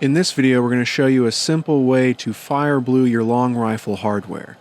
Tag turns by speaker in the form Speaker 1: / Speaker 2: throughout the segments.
Speaker 1: In this video, we're going to show you a simple way to fire blue your long rifle hardware.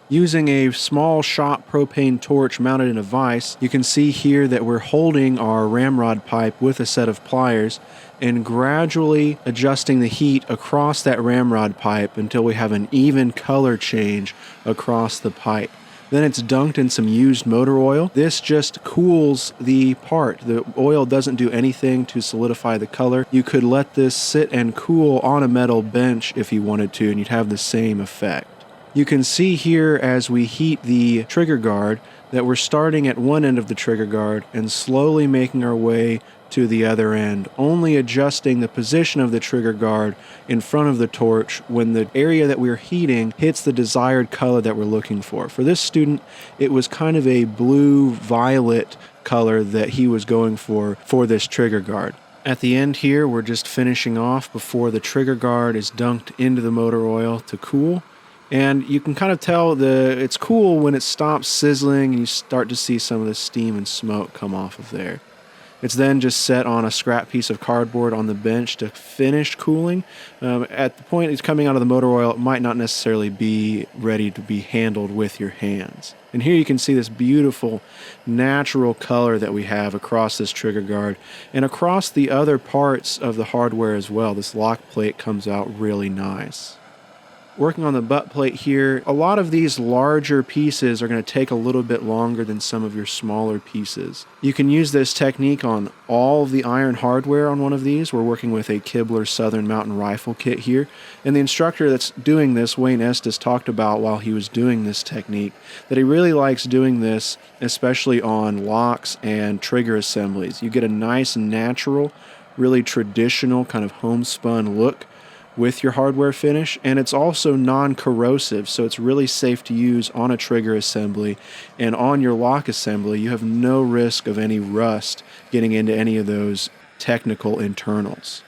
Speaker 1: Using a small shot propane torch mounted in a vise, you can see here that we're holding our ramrod pipe with a set of pliers and gradually adjusting the heat across that ramrod pipe until we have an even color change across the pipe. Then it's dunked in some used motor oil. This just cools the part. The oil doesn't do anything to solidify the color. You could let this sit and cool on a metal bench if you wanted to, and you'd have the same effect. You can see here as we heat the trigger guard that we're starting at one end of the trigger guard and slowly making our way to the other end, only adjusting the position of the trigger guard in front of the torch when the area that we're heating hits the desired color that we're looking for. For this student, it was kind of a blue-violet color that he was going for this trigger guard. At the end here, we're just finishing off before the trigger guard is dunked into the motor oil to cool. And you can kind of tell it's cool when it stops sizzling and you start to see some of the steam and smoke come off of there. It's then just set on a scrap piece of cardboard on the bench to finish cooling. At the point it's coming out of the motor oil, it might not necessarily be ready to be handled with your hands. And here you can see this beautiful natural color that we have across this trigger guard and across the other parts of the hardware as well. This lock plate comes out really nice. Working on the butt plate here, a lot of these larger pieces are going to take a little bit longer than some of your smaller pieces. You can use this technique on all of the iron hardware on one of these. We're working with a Kibler Southern Mountain Rifle Kit here, and the instructor that's doing this, Wayne Estes, talked about while he was doing this technique that he really likes doing this, especially on locks and trigger assemblies. You get a nice, natural, really traditional kind of homespun look with your hardware finish, and it's also non-corrosive, so it's really safe to use on a trigger assembly, and on your lock assembly you have no risk of any rust getting into any of those technical internals.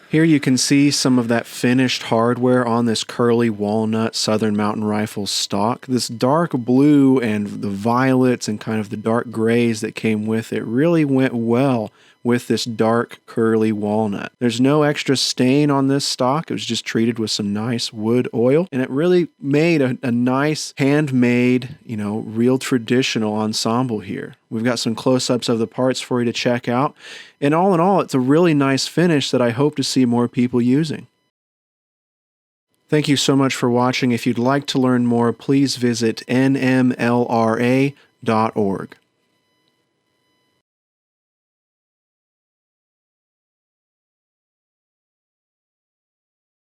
Speaker 1: Here you can see some of that finished hardware on this curly walnut Southern Mountain Rifle stock. This dark blue and the violets and kind of the dark grays that came with it really went well with this dark curly walnut. There's no extra stain on this stock. It was just treated with some nice wood oil, and it really made a nice handmade, real traditional ensemble here. We've got some close-ups of the parts for you to check out, and all in all, it's a really nice finish that I hope to see more people using. Thank you so much for watching. If you'd like to learn more, please visit NMLRA.org.